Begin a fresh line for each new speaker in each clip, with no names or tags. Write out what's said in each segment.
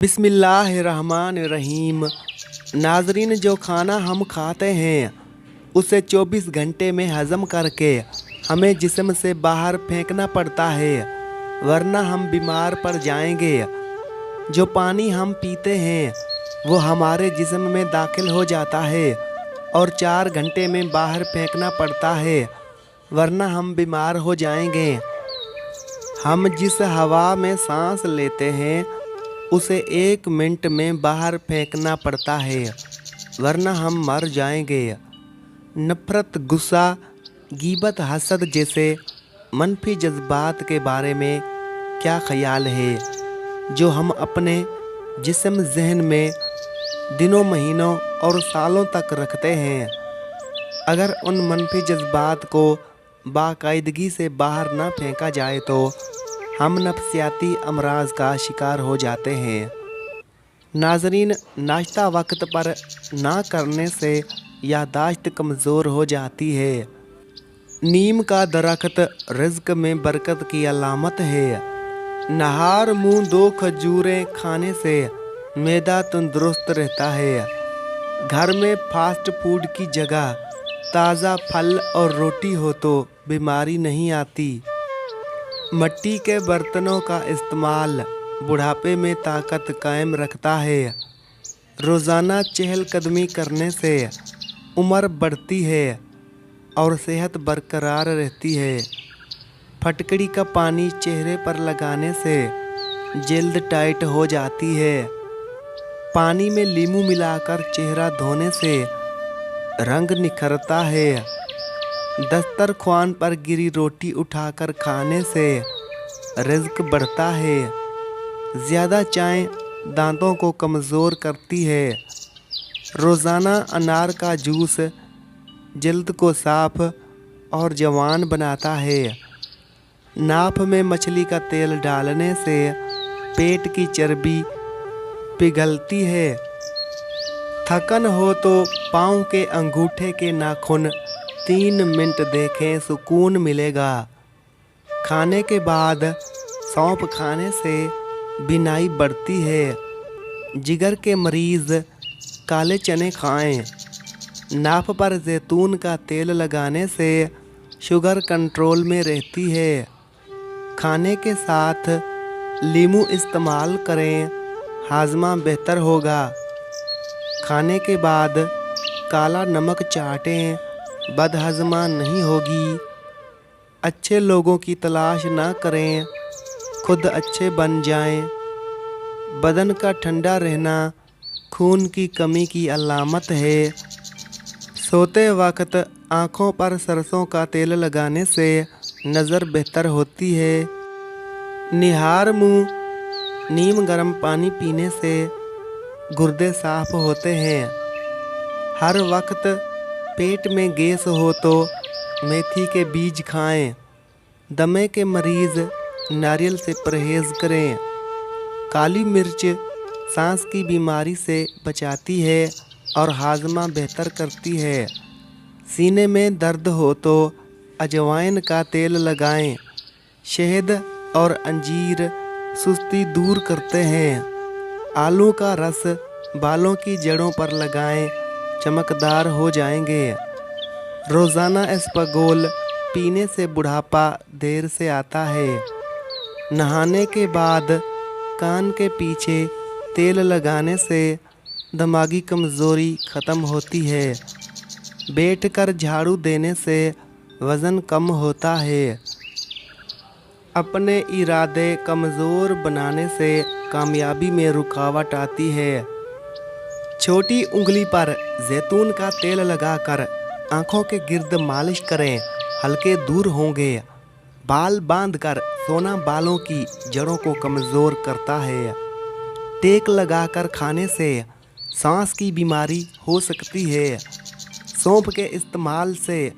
बिस्मिल्लाहिर्रहमानिर्रहीम। नाजरीन, जो खाना हम खाते हैं उसे 24 घंटे में हज़म करके हमें जिस्म से बाहर फेंकना पड़ता है, वरना हम बीमार पड़ जाएंगे। जो पानी हम पीते हैं वो हमारे जिस्म में दाखिल हो जाता है और 4 घंटे में बाहर फेंकना पड़ता है, वरना हम बीमार हो जाएंगे। हम जिस हवा में सांस लेते हैं उसे 1 मिनट में बाहर फेंकना पड़ता है, वरना हम मर जाएंगे। नफ़रत, गुस्सा, गीबत, हसद जैसे मनफी जज्बात के बारे में क्या ख्याल है, जो हम अपने जिस्म ज़हन में दिनों, महीनों और सालों तक रखते हैं? अगर उन मनफी जज्बात को बाकायदगी से बाहर ना फेंका जाए तो हम नफसियाती अमराज का शिकार हो जाते हैं। नाजरीन, नाश्ता वक्त पर ना करने से यादाश्त कमज़ोर हो जाती है। नीम का दरख्त रिज़्क में बरकत की अलामत है। नहार मुँह 2 खजूरें खाने से मैदा तंदुरुस्त रहता है। घर में फास्ट फूड की जगह ताज़ा फल और रोटी हो तो बीमारी नहीं आती। मिट्टी के बर्तनों का इस्तेमाल बुढ़ापे में ताकत कायम रखता है। रोज़ाना चहलकदमी करने से उम्र बढ़ती है और सेहत बरकरार रहती है। फटकड़ी का पानी चेहरे पर लगाने से जल्द टाइट हो जाती है। पानी में नींबू मिलाकर चेहरा धोने से रंग निखरता है। दस्तरख्वान पर गिरी रोटी उठाकर खाने से रिज़्क बढ़ता है। ज़्यादा चाय दांतों को कमज़ोर करती है। रोज़ाना अनार का जूस जल्द को साफ़ और जवान बनाता है। नाप में मछली का तेल डालने से पेट की चर्बी पिघलती है। थकन हो तो पाँव के अंगूठे के नाखून 3 मिनट देखें, सुकून मिलेगा। खाने के बाद सौंफ खाने से बीनाई बढ़ती है। जिगर के मरीज़ काले चने खाएं। नाप पर जैतून का तेल लगाने से शुगर कंट्रोल में रहती है। खाने के साथ नींबू इस्तेमाल करें, हाजमा बेहतर होगा। खाने के बाद काला नमक चाटें, बदहज़मा नहीं होगी। अच्छे लोगों की तलाश ना करें, खुद अच्छे बन जाएं। बदन का ठंडा रहना खून की कमी की अलामत है। सोते वक्त आँखों पर सरसों का तेल लगाने से नज़र बेहतर होती है। निहार मुँह नीम गर्म पानी पीने से गुर्दे साफ़ होते हैं। हर वक्त पेट में गैस हो तो मेथी के बीज खाएं। दमे के मरीज़ नारियल से परहेज़ करें। काली मिर्च सांस की बीमारी से बचाती है और हाजमा बेहतर करती है। सीने में दर्द हो तो अजवाइन का तेल लगाएं। शहद और अंजीर सुस्ती दूर करते हैं। आलू का रस बालों की जड़ों पर लगाएं, चमकदार हो जाएंगे। रोज़ाना एस्पागोल पीने से बुढ़ापा देर से आता है। नहाने के बाद कान के पीछे तेल लगाने से दिमागी कमज़ोरी ख़त्म होती है। बैठकर झाड़ू देने से वज़न कम होता है। अपने इरादे कमज़ोर बनाने से कामयाबी में रुकावट आती है। छोटी उंगली पर जैतून का तेल लगाकर आँखों के गिर्द मालिश करें, हल्के दूर होंगे। बाल बांधकर सोना बालों की जड़ों को कमज़ोर करता है। टेक लगाकर खाने से सांस की बीमारी हो सकती है। सौंफ के इस्तेमाल से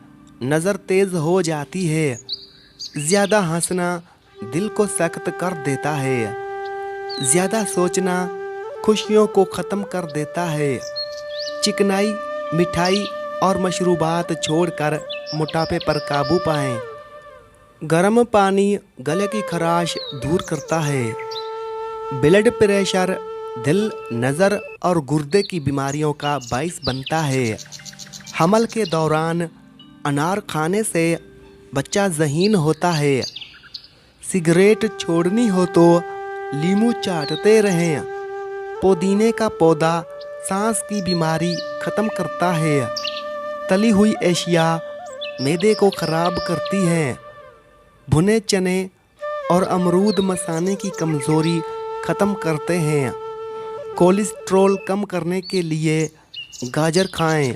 नज़र तेज़ हो जाती है। ज़्यादा हंसना दिल को सख्त कर देता है। ज़्यादा सोचना खुशियों को ख़त्म कर देता है। चिकनाई, मिठाई और मशरूबात छोड़कर मोटापे पर काबू पाएं। गर्म पानी गले की खराश दूर करता है। ब्लड प्रेशर, दिल, नज़र और गुर्दे की बीमारियों का बाइस बनता है। हमल के दौरान अनार खाने से बच्चा ज़हीन होता है। सिगरेट छोड़नी हो तो लीमू चाटते रहें। पुदीने का पौधा सांस की बीमारी ख़त्म करता है। तली हुई एशिया मैदे को ख़राब करती है। भुने चने और अमरूद मसाने की कमज़ोरी ख़त्म करते हैं। कोलेस्ट्रॉल कम करने के लिए गाजर खाएं।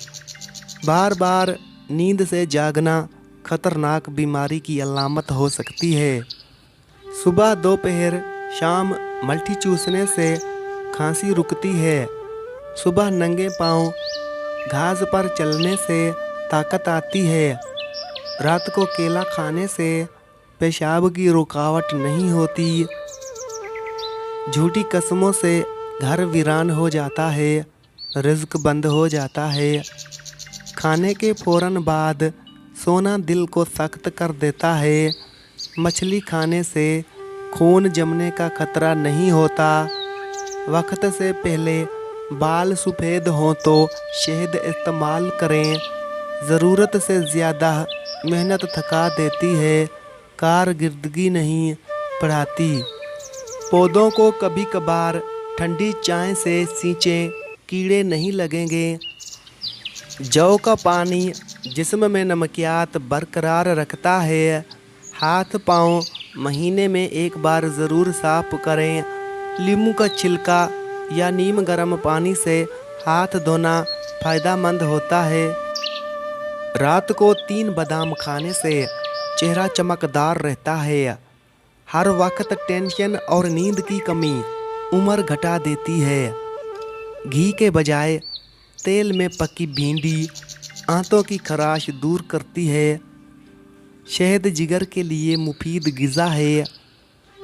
बार बार नींद से जागना खतरनाक बीमारी की अलामत हो सकती है। सुबह, दोपहर, शाम मल्टी चूसने से खांसी रुकती है। सुबह नंगे पांव घास पर चलने से ताकत आती है। रात को केला खाने से पेशाब की रुकावट नहीं होती। झूठी कसमों से घर वीरान हो जाता है, रिज़्क बंद हो जाता है। खाने के फ़ौरन बाद सोना दिल को सख्त कर देता है। मछली खाने से खून जमने का खतरा नहीं होता। वक्त से पहले बाल सफ़ेद हों तो शहद इस्तेमाल करें। ज़रूरत से ज़्यादा मेहनत थका देती है, कारकर्दगी नहीं बढ़ाती। पौधों को कभी कभार ठंडी चाय से सींचें, कीड़े नहीं लगेंगे। जौ का पानी जिस्म में नमकियात बरकरार रखता है। हाथ पाँव महीने में एक बार ज़रूर साफ करें। नींबू का छिलका या नीम गर्म पानी से हाथ धोना फ़ायदेमंद होता है। रात को 3 बादाम खाने से चेहरा चमकदार रहता है। हर वक्त टेंशन और नींद की कमी उम्र घटा देती है। घी के बजाय तेल में पकी भिंडी आंतों की खराश दूर करती है। शहद जिगर के लिए मुफीद ग़िज़ा है।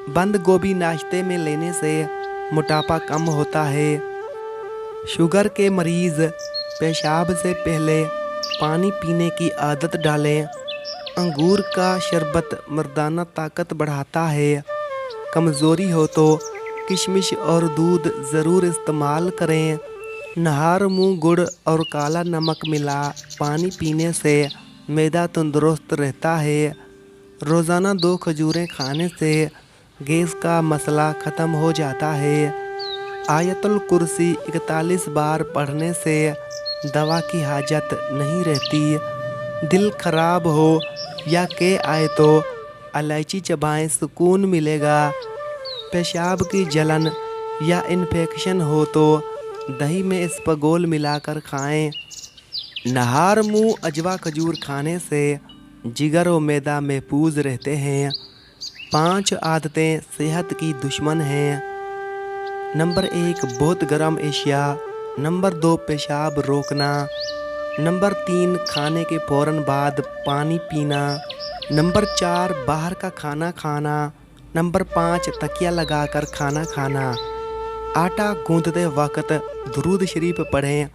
बंद गोभी नाश्ते में लेने से मोटापा कम होता है। शुगर के मरीज़ पेशाब से पहले पानी पीने की आदत डालें। अंगूर का शरबत मर्दाना ताकत बढ़ाता है। कमज़ोरी हो तो किशमिश और दूध ज़रूर इस्तेमाल करें। नहर मुँह गुड़ और काला नमक मिला पानी पीने से मैदा तंदुरुस्त रहता है। रोज़ाना 2 खजूरें खाने से गैस का मसला ख़त्म हो जाता है। आयतुल कुर्सी 41 बार पढ़ने से दवा की हाजत नहीं रहती। दिल ख़राब हो या के आए तो इलायची चबाएं, सुकून मिलेगा। पेशाब की जलन या इन्फेक्शन हो तो दही में इसबगोल मिलाकर खाएं। नहार मुँह अजवा खजूर खाने से जिगर और मैदा महफूज रहते हैं। 5 आदतें सेहत की दुश्मन हैं। नंबर 1 बहुत गर्म एशिया। नंबर 2 पेशाब रोकना। नंबर 3 खाने के फ़ौरन बाद पानी पीना। नंबर 4 बाहर का खाना खाना। नंबर 5 तकिया लगाकर खाना खाना। आटा गूंदते वक्त दुरूद शरीफ पढ़ें,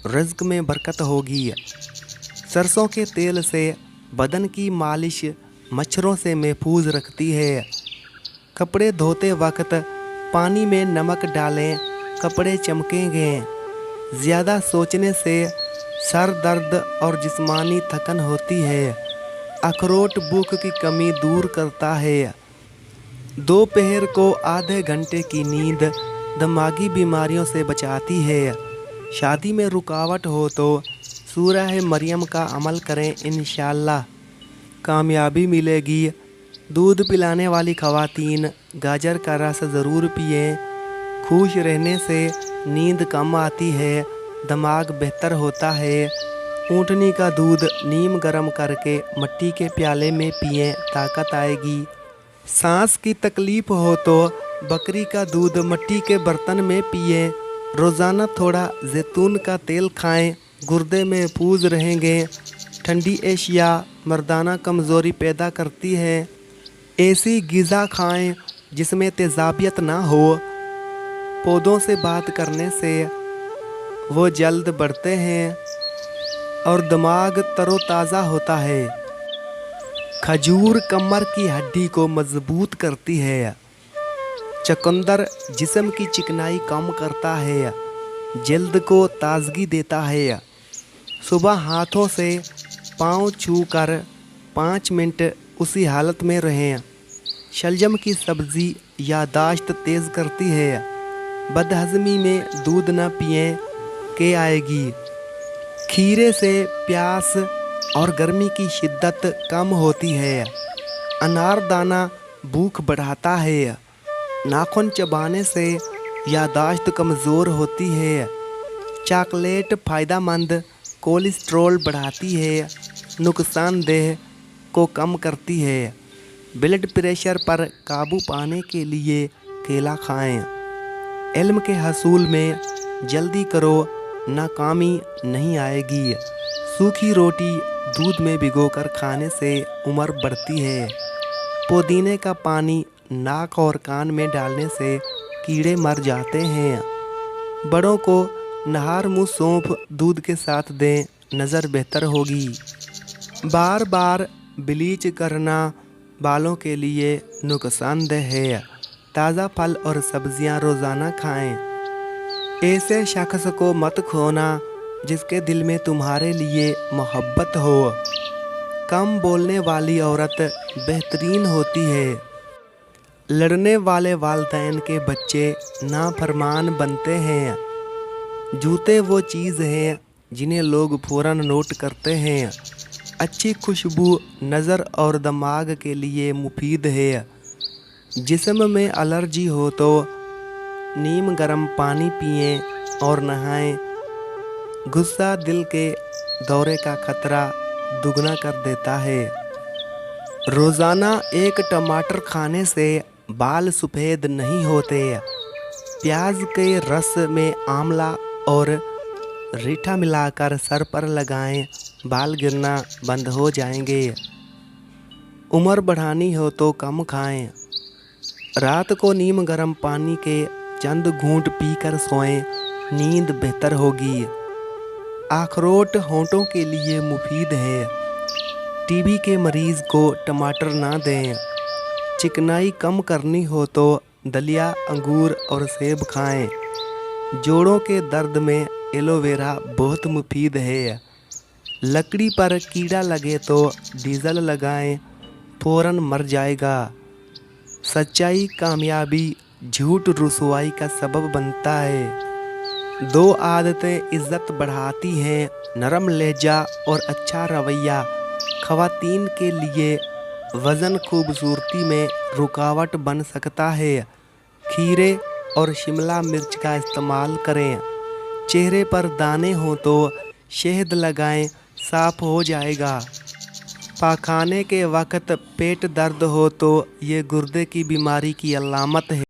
रिज़्क में बरकत होगी। सरसों के तेल से बदन की मालिश मच्छरों से महफूज रखती है। कपड़े धोते वक्त पानी में नमक डालें, कपड़े चमकेंगे। ज़्यादा सोचने से सर दर्द और जिस्मानी थकन होती है। अखरोट भूख की कमी दूर करता है। दोपहर को आधे घंटे की नींद दिमागी बीमारियों से बचाती है। शादी में रुकावट हो तो सूरह मरियम का अमल करें, इंशाअल्लाह कामयाबी मिलेगी। दूध पिलाने वाली ख़वातीन गाजर का रस ज़रूर पिएं। खुश रहने से नींद कम आती है, दिमाग बेहतर होता है। ऊँटनी का दूध नीम गर्म करके मिट्टी के प्याले में पिएं, ताकत आएगी। सांस की तकलीफ़ हो तो बकरी का दूध मिट्टी के बर्तन में पिएं। रोज़ाना थोड़ा जैतून का तेल खाएं, गुर्दे महफूज रहेंगे। ठंडी एशिया मर्दाना कमज़ोरी पैदा करती है। ऐसी ग़िज़ा खाएं जिसमें तेज़ाबियत ना हो। पौधों से बात करने से वो जल्द बढ़ते हैं और दिमाग तरोताज़ा होता है। खजूर कमर की हड्डी को मजबूत करती है। चुकंदर जिस्म की चिकनाई कम करता है, जल्द को ताजगी देता है। सुबह हाथों से पाँव छू कर 5 मिनट उसी हालत में रहें। शलजम की सब्ज़ी यादाश्त तेज़ करती है। बदहज़मी में दूध न पिए के आएगी। खीरे से प्यास और गर्मी की शिद्दत कम होती है। अनारदाना भूख बढ़ाता है। नाखून चबाने से यादाश्त कमज़ोर होती है। चॉकलेट फ़ायदेमंद कोलेस्ट्रॉल बढ़ाती है, नुकसानदेह को कम करती है। ब्लड प्रेशर पर काबू पाने के लिए केला खाएं। इल्म के हसूल में जल्दी करो, नाकामी नहीं आएगी। सूखी रोटी दूध में भिगोकर खाने से उम्र बढ़ती है। पुदीने का पानी नाक और कान में डालने से कीड़े मर जाते हैं। बड़ों को नहार मुँह सौंफ दूध के साथ दें, नज़र बेहतर होगी। बार बार ब्लीच करना बालों के लिए नुकसानदेह है। ताज़ा फल और सब्जियां रोज़ाना खाएं। ऐसे शख्स को मत खोना जिसके दिल में तुम्हारे लिए मोहब्बत हो। कम बोलने वाली औरत बेहतरीन होती है। लड़ने वाले वालिदैन के बच्चे नाफरमान बनते हैं। जूते वो चीज़ हैं जिन्हें लोग फ़ौरन नोट करते हैं। अच्छी खुशबू नज़र और दिमाग के लिए मुफीद है। जिस्म में एलर्जी हो तो नीम गर्म पानी पिएं और नहाएं। गुस्सा दिल के दौरे का खतरा दुगना कर देता है। रोज़ाना 1 टमाटर खाने से बाल सफ़ेद नहीं होते। प्याज के रस में आंवला और रीठा मिलाकर सर पर लगाएं, बाल गिरना बंद हो जाएंगे। उम्र बढ़ानी हो तो कम खाएं। रात को नीम गर्म पानी के चंद घूंट पीकर सोएं, नींद बेहतर होगी। अखरोट होंठों के लिए मुफीद है। टीबी के मरीज़ को टमाटर ना दें। चिकनाई कम करनी हो तो दलिया, अंगूर और सेब खाएं। जोड़ों के दर्द में एलोवेरा बहुत मुफीद है। लकड़ी पर कीड़ा लगे तो डीजल लगाएं, फ़ौरन मर जाएगा। सच्चाई कामयाबी, झूठ रुसवाई का सबब बनता है। 2 आदतें इज़्ज़त बढ़ाती हैं, नरम लहजा और अच्छा रवैया। ख़वातीन के लिए वज़न खूबसूरती में रुकावट बन सकता है। खीरे और शिमला मिर्च का इस्तेमाल करें। चेहरे पर दाने हो तो शहद लगाएं, साफ़ हो जाएगा। पाखाने के वक्त पेट दर्द हो तो ये गुर्दे की बीमारी की अलामत है।